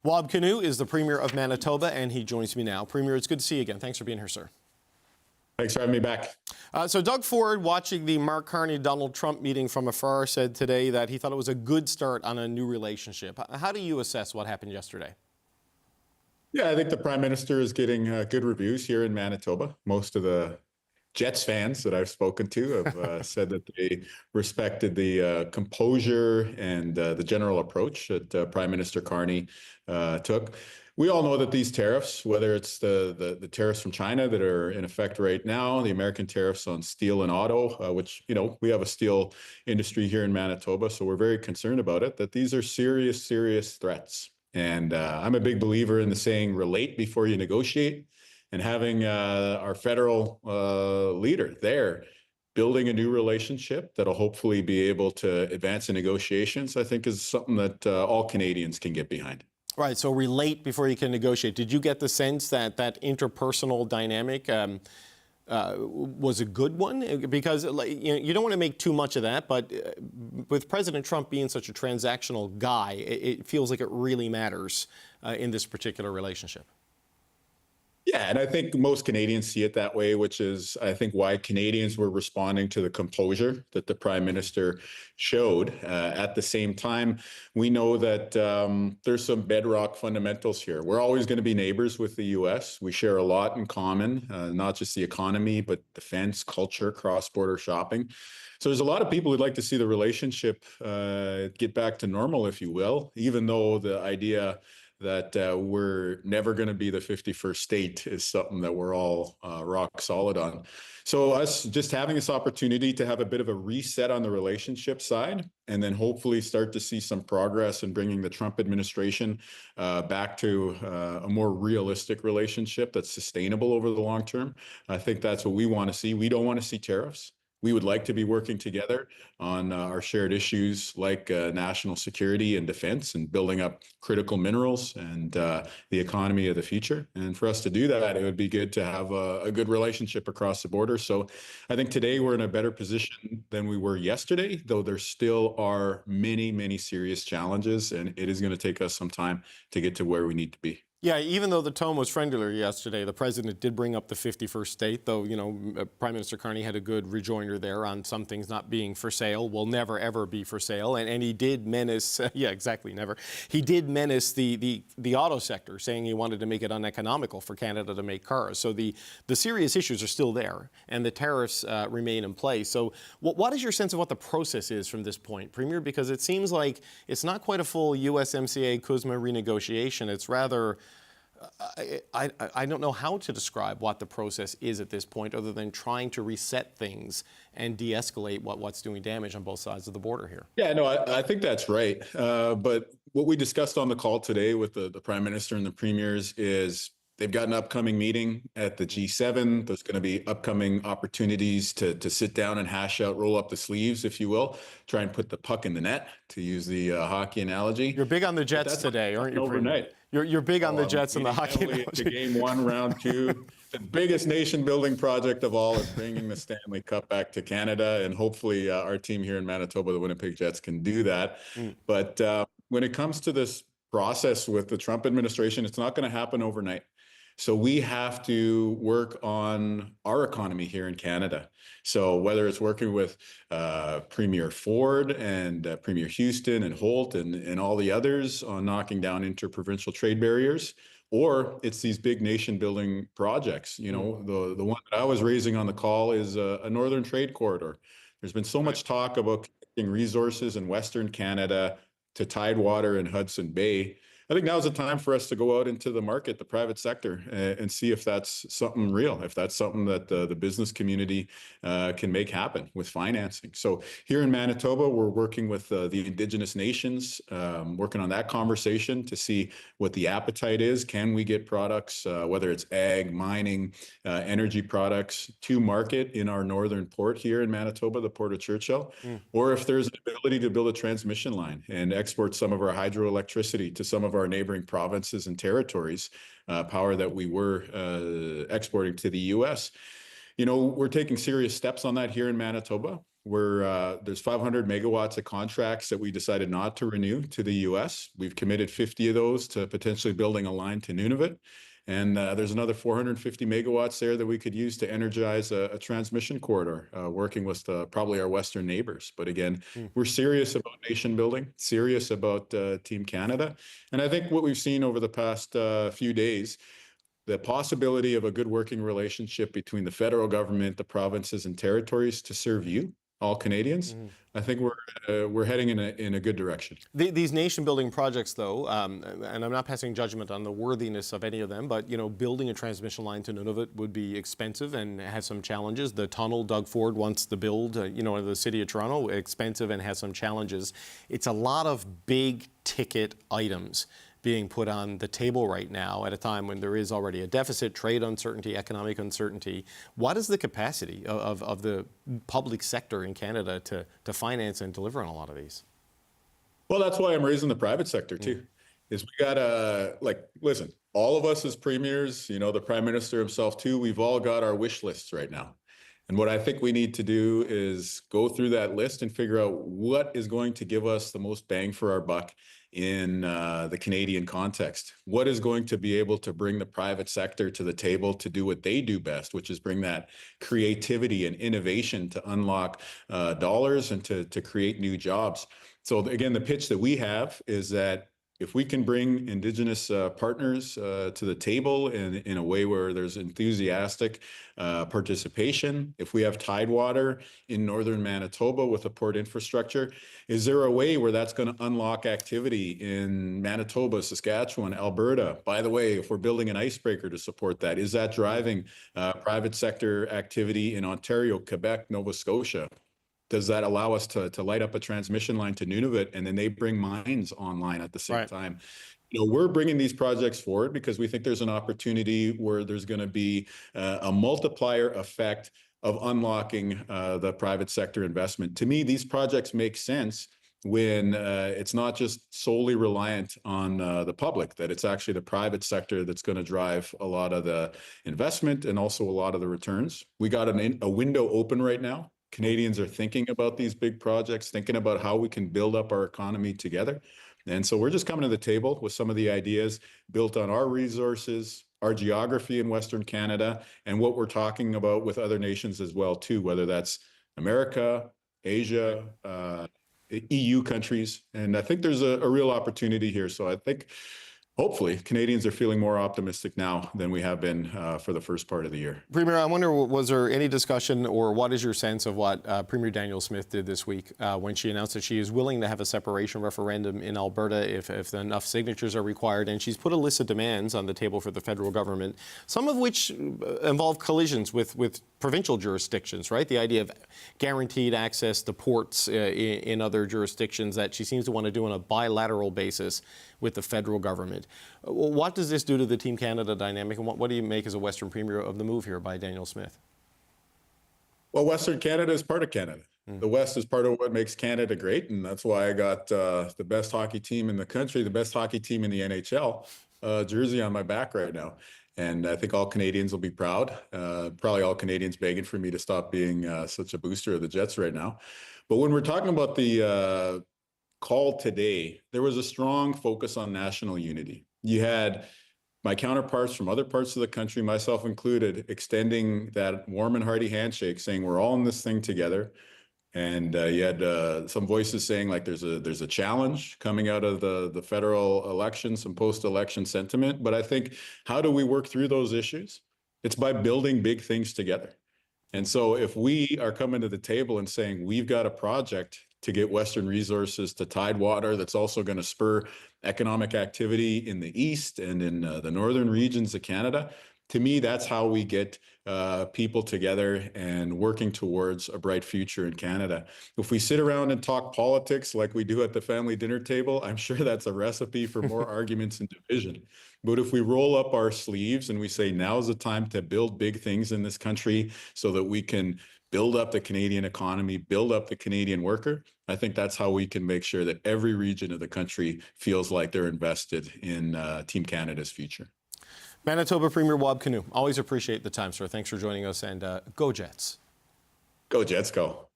Wab Kinew is the Premier of Manitoba, and he joins me now. Premier, it's good to see you again. Thanks for being here, sir. Thanks for having me back. So Doug Ford, watching the Mark Carney-Donald Trump meeting from afar, said today that he thought it was a good start on a new relationship. How do you assess what happened yesterday? Yeah, I think the Prime Minister is getting good reviews here in Manitoba. Most of the Jets fans that I've spoken to have said that they respected the composure and the general approach that Prime Minister Carney took. We all know that these tariffs, whether it's the tariffs from China that are in effect right now, the American tariffs on steel and auto, which, you know, we have a steel industry here in Manitoba, so we're very concerned about it, that these are serious, serious threats. And I'm a big believer in the saying, relate before you negotiate. And having our federal leader there building a new relationship that'll hopefully be able to advance the negotiations, I think is something that all Canadians can get behind. Right, so relate before you can negotiate. Did you get the sense that that interpersonal dynamic was a good one? Because you don't want to make too much of that, but with President Trump being such a transactional guy, it feels like it really matters in this particular relationship. Yeah, and I think most Canadians see it that way, which is, I think, why Canadians were responding to the composure that the Prime Minister showed. At the same time, we know that there's some bedrock fundamentals here. We're always going to be neighbors with the U.S. We share a lot in common, not just the economy, but defense, culture, cross-border shopping. So there's a lot of people who'd like to see the relationship get back to normal, if you will, even though the idea that we're never going to be the 51st state is something that we're all rock solid on. So us just having this opportunity to have a bit of a reset on the relationship side, and then hopefully start to see some progress in bringing the Trump administration back to a more realistic relationship that's sustainable over the long term. I think that's what we want to see. We don't want to see tariffs. We would like to be working together on our shared issues like national security and defense and building up critical minerals and the economy of the future. And for us to do that, it would be good to have a good relationship across the border. So I think today we're in a better position than we were yesterday, though there still are many, many serious challenges, and it is going to take us some time to get to where we need to be. Yeah, even though the tone was friendlier yesterday, the president did bring up the 51st state, though, you know, Prime Minister Carney had a good rejoinder there on some things not being for sale, will never, ever be for sale. And he did menace, yeah, exactly, never. He did menace the auto sector, saying he wanted to make it uneconomical for Canada to make cars. So the serious issues are still there, and the tariffs remain in place. So what is your sense of what the process is from this point, Premier? Because it seems like it's not quite a full USMCA-CUSMA renegotiation. It's rather... I don't know how to describe what the process is at this point, other than trying to reset things and de-escalate what's doing damage on both sides of the border here. Yeah, no, I think that's right. But what we discussed on the call today with the Prime Minister and the premiers is they've got an upcoming meeting at the G7. There's going to be upcoming opportunities to sit down and hash out, roll up the sleeves, if you will, try and put the puck in the net, to use the hockey analogy. You're big on the Jets today, aren't you? Overnight. You're big on the Jets and the hockey analogy. Game one, round two. The biggest nation-building project of all is bringing the Stanley Cup back to Canada, and hopefully our team here in Manitoba, the Winnipeg Jets, can do that. But when it comes to this process with the Trump administration, it's not going to happen overnight. So we have to work on our economy here in Canada. So whether it's working with Premier Ford and Premier Houston and Holt and all the others on knocking down interprovincial trade barriers, or it's these big nation-building projects. You know, the one that I was raising on the call is a northern trade corridor. There's been so much talk about connecting resources in Western Canada to Tidewater and Hudson Bay. I think now's the time for us to go out into the market, the private sector, and see if that's something real, if that's something that the business community can make happen with financing. So here in Manitoba, we're working with the Indigenous nations, working on that conversation to see what the appetite is. Can we get products, whether it's ag, mining, energy products, to market in our northern port here in Manitoba, the Port of Churchill, or if there's an ability to build a transmission line and export some of our hydroelectricity to some of our neighboring provinces and territories, power that we were exporting to the U.S. You know, we're taking serious steps on that here in Manitoba. There's 500 megawatts of contracts that we decided not to renew to the U.S. We've committed 50 of those to potentially building a line to Nunavut. And there's another 450 megawatts there that we could use to energize a transmission corridor, working with probably our Western neighbors. But again, we're serious about nation building, serious about Team Canada. And I think what we've seen over the past few days, the possibility of a good working relationship between the federal government, the provinces and territories to serve you, all Canadians, I think we're heading in a good direction. These nation-building projects, though, and I'm not passing judgment on the worthiness of any of them, but building a transmission line to Nunavut would be expensive and has some challenges. The tunnel Doug Ford wants to build, in the city of Toronto, expensive and has some challenges. It's a lot of big-ticket items being put on the table right now at a time when there is already a deficit, trade uncertainty, economic uncertainty. What is the capacity of the public sector in Canada to finance and deliver on a lot of these? Well, that's why I'm raising the private sector too, is we gotta, listen, all of us as premiers, the Prime Minister himself too, we've all got our wish lists right now. And what I think we need to do is go through that list and figure out what is going to give us the most bang for our buck in the Canadian context. What is going to be able to bring the private sector to the table to do what they do best, which is bring that creativity and innovation to unlock dollars and to create new jobs. So again, the pitch that we have is that if we can bring Indigenous partners to the table in a way where there's enthusiastic participation, if we have tidewater in northern Manitoba with a port infrastructure, is there a way where that's going to unlock activity in Manitoba, Saskatchewan, Alberta? By the way, if we're building an icebreaker to support that, is that driving private sector activity in Ontario, Quebec, Nova Scotia? Does that allow us to light up a transmission line to Nunavut and then they bring mines online at the same time? We're bringing these projects forward because we think there's an opportunity where there's going to be a multiplier effect of unlocking the private sector investment. To me, these projects make sense when it's not just solely reliant on the public, that it's actually the private sector that's going to drive a lot of the investment and also a lot of the returns. We got a window open right now. Canadians are thinking about these big projects, thinking about how we can build up our economy together. And so we're just coming to the table with some of the ideas built on our resources, our geography in Western Canada, and what we're talking about with other nations as well, too, whether that's America, Asia, EU countries. And I think there's a real opportunity here. So I think hopefully Canadians are feeling more optimistic now than we have been for the first part of the year. Premier, I wonder, was there any discussion or what is your sense of what Premier Danielle Smith did this week when she announced that she is willing to have a separation referendum in Alberta if enough signatures are required, and she's put a list of demands on the table for the federal government, some of which involve collisions with provincial jurisdictions, right? The idea of guaranteed access to ports in other jurisdictions that she seems to want to do on a bilateral basis with the federal government. What does this do to the Team Canada dynamic, and what do you make as a Western Premier of the move here by Danielle Smith? Well, Western Canada is part of Canada. The West is part of what makes Canada great, and that's why I got the best hockey team in the country, the best hockey team in the NHL jersey on my back right now. And I think all Canadians will be proud. Probably all Canadians begging for me to stop being such a booster of the Jets right now. But when we're talking about the call today, there was a strong focus on national unity. You had my counterparts from other parts of the country, myself included, extending that warm and hearty handshake, saying we're all in this thing together. And you had some voices saying like there's a challenge coming out of the federal election, some post-election sentiment. But I think, how do we work through those issues? It's by building big things together. And so if we are coming to the table and saying we've got a project to get Western resources to tidewater that's also going to spur economic activity in the east and in the northern regions of Canada, to me, that's how we get people together and working towards a bright future in Canada. If we sit around and talk politics like we do at the family dinner table, I'm sure that's a recipe for more arguments and division. But if we roll up our sleeves and we say, now's the time to build big things in this country so that we can build up the Canadian economy, build up the Canadian worker, I think that's how we can make sure that every region of the country feels like they're invested in Team Canada's future. Manitoba Premier Wab Kinew, always appreciate the time, sir. Thanks for joining us, and go Jets. Go Jets, go.